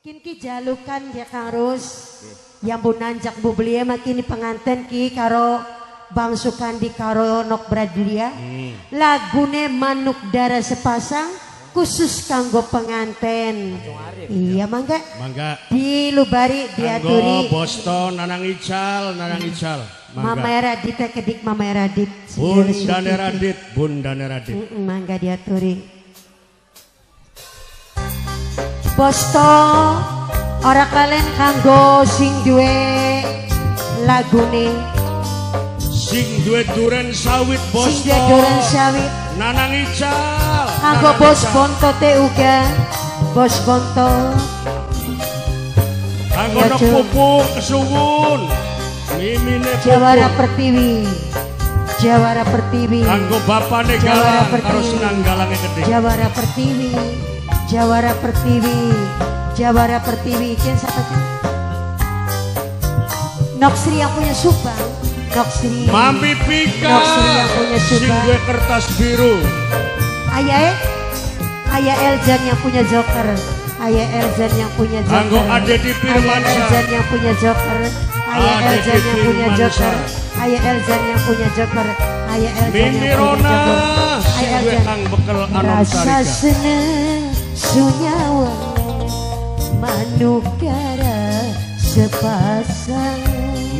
Kin ki jalukan ya Karus. Yang bu nanjak bu belia makin penganten ki karo Bang Sukandi karo Nok Bradlia. Lagune manuk darah sepasang khusus kanggo penganten. Iya mangga. Mangga. Dilubari diaturi. Kanggo Boston nanang ical. Mama Radit kedik Mama Radit. Bundane Radit. Mangga diaturi. Bosto ora kalian kanggo sing duwe lagune sing duwe duren sawit Bosto sing duwe duren sawit nanang ical kanggo Bos Bonto te uga Bos Bonto kanggo Nok Pupuk kesuwun mimine Jawara Pertiwi kanggo bapane Galang karo senang galange gede Jawara Pertiwi Kian siapa tuh? Noksri yang punya Subang Noksri Mami Pika Noksri yang punya Subang sing duwe kertas biru Ayah Eljan yang punya Joker kanggo Adedi Firmansyah Eljan yang punya Joker Mimi Rona sing duwe kang bekel anom rasa sarika seneng sunyawa manukara sepasang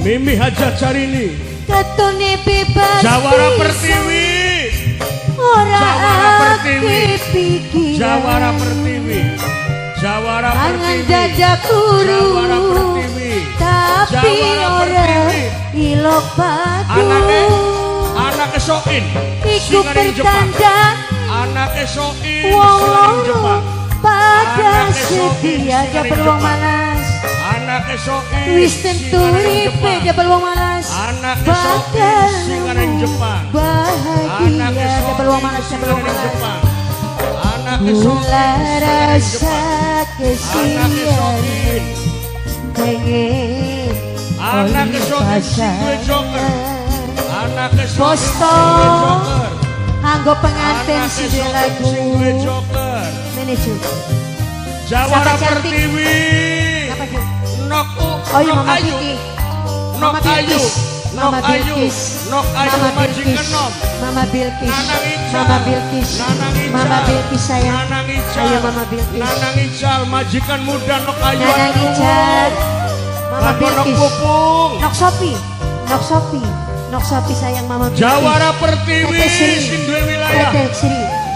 Mimi Hajat Carini ketone bebas Jawara Pertiwi Jawara angan dada kuru tapi ora ilo padu anake Soin iku pertanda anake Soin wong Jepang pada setia jabal wong malas anake Soin wis tentu ripe jabal wong malas anake Soin singareng Jepang bahagia jabal wong malas anake Gula rasa Soin kesian pengen anake Soin sing duwe joker anake Soin Bosto kanggo pengantin si lagu manajer Jawara Pertiwi Nok Ayu Mama Bilkis sayang ayo Mama Bilkis Nanang Ical majikan muda Nok Ayu Nanang Ical Mama Bilkis Nok Sopi sayang Mama Bilkis Jawara Pertiwi sing duwe wilayah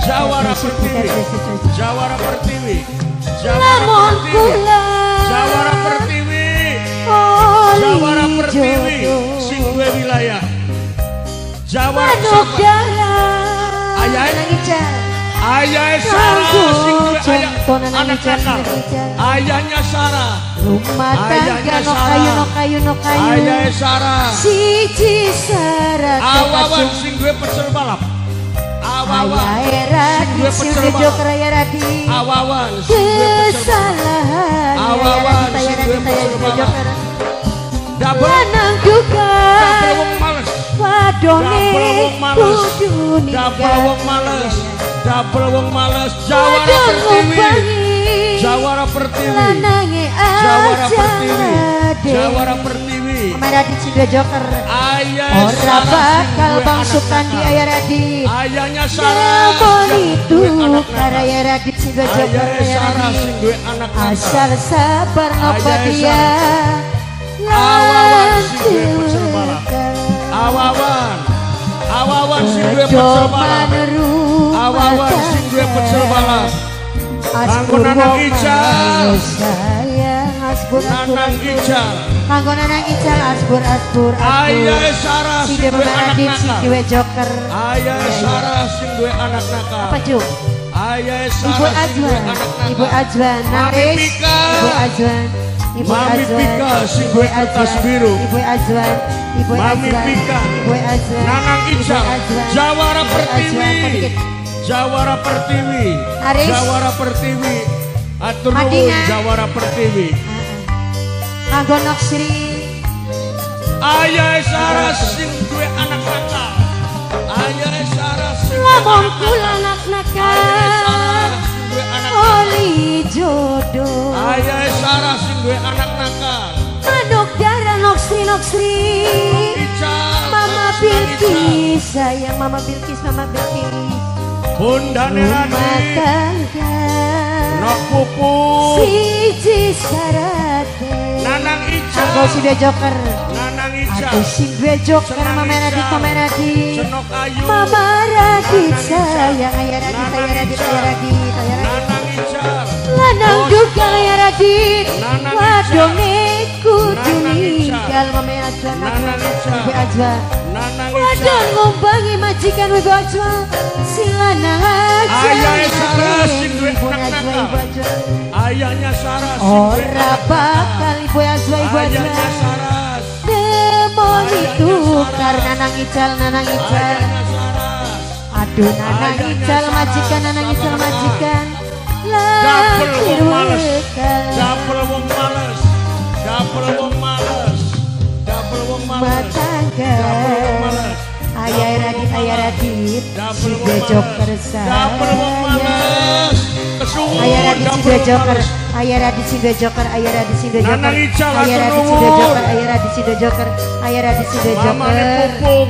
Jawara Pertiwi sing duwe wilayah Jawara Ayah Sarah sing duwe anak kakak ayahnya Sarah rumah tangga no kayu ayah Sarah siji Sarah Awawan sing duwe pecel balap Awawan sing duwe pecel balap Awawan sing duwe pecel balap Awawan sing duwe pecel balap Double wong males Jawara Pertiwi Radit sudah joker ora bakal Bang Sukandi ayah Radit ayahnya Sarah itu karaya Radit sudah joker asal sabar nopo dia Awawan sing duwe pecel balap Awawan sing duwe pecel balap Awawan sing duwe pecel balap kanggo Nanang Ical kanggo Nanang Ical asbur ayah Sarah sing duwe anak nakal ayah Sarah sing duwe anak nakal apa Ju? ayah Sarah sing duwe anak nakal Ibu Ajwan Mami Pika sing duwe kertas biru Mami Pika Nanang Ical Jawara Pertiwi atur nuwun Jawara Pertiwi kanggo Noksri ayah Sarah sing duwe anak nakal ayah Sarah sing ngomong kula anak nakal oli jodoh ayah duwe anak nakal. Manuk darah noksri Ical, Mama Bilkis sayang Mama Bilkis Bundane rumah Radit, tangga Nok Pupung, siji sarate Nanang Ical, Anggo si dua joker Nanang Ical, aku si dua joker Mama Radit Senok Ayu, Mama Radit sayang ayah Radit Nanang Ical, lanang duka ayah Radit Nanang wadone kudu Nanang Ical. ninggal Mama Ajwa Nanang Ical. Ibu Ajwa Nanang wadon Ical, ngombangi majikan Ibu Ajwa si lanang aja Ayah Sarah sing duwe Ibu anak Ajwa nakal. Ibu Ajwa ayahnya Saras, sing duwe ora anak bakal nakal. Ibu Ajwa Ayahnya Saras, demon itu Ayahnya karena Nanang Ical ayahnya Saras, aduh Nanang Ayahnya Ical Saras, majikan Nanang Ical sama-sama. majikan Dapel lahir wong males, wekal dapel wong males, dapel wong males, dapel wong males, matangga dapel wong males, ayah Radit dapel si wong bejok males, dapel wong persaya males, kesuwun ayah Radit si dapel dua wong joker males. ayah Radit si dua joker ayah Radit si dua Nanang joker Ical, ayah atur Radit si dua nuwun. joker ayah Radit si dua joker ayah Radit si dua Mamane joker Pupung,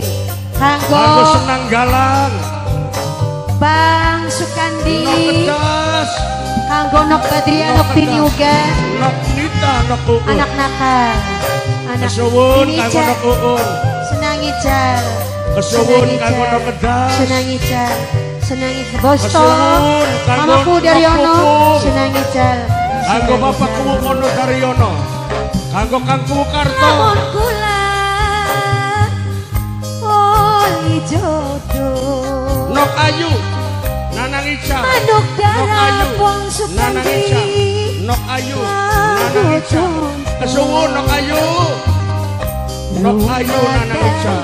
kanggo aku senang galang, Bang Sukandi nok kedas, kanggo Nok Badria Nok Dini uga nok Nita, nok Uun, anak nakal anak kesuwun Dini kanggo Ical nok Uun, senang Ical kesuwun kanggo nok kedas, senang Ical Bosto kesuwun kanggo Mamaku nok Daryono Pupung. senang Ical Kanggo bapakku Mono Daryono, kanggo Kangku Karto, namun kula oli jodoh Nok Ayu, Nanang Ical, manuk Nok darah Ayu, Bang Nanang Sukandi Ical, Nok Ayu, Nanang Ical, kesuwun Nok Ayu, Nok Ayu, Nanang Ical,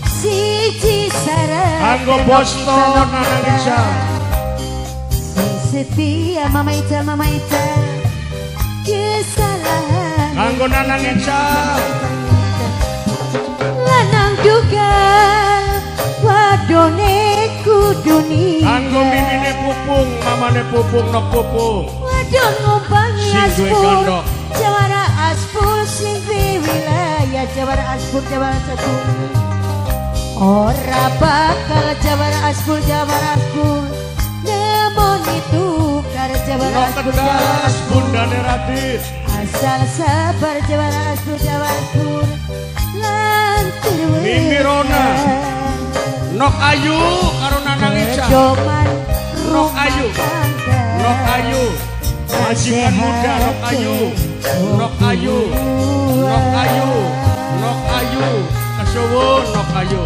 siji sarang kanggo Bosto Nanang Ical, sing setia Mama Ical kesalahan kanggo Nanang Ical, lanang dugal wadone kudu kanggo ninggal mimine Pupung, mamane Pupung, Nok Pupung, wadon ngombangi Sing duwe aspur gondok. jawara aspur sing di wilayah jawara aspur ora bakal jawara aspur namun itu karena jawara Nok aspur kedas, Bundane Radit, asal sabar jawara aspur lantir Mimi Rona. Nok Ayu, karo Nanang Ical, Joman Nok Ayu, Nok Ayu, majikan muda Nok Ayu, Nok Ayu, Nok Ayu, Nok Ayu, kesuwun Nok Ayu.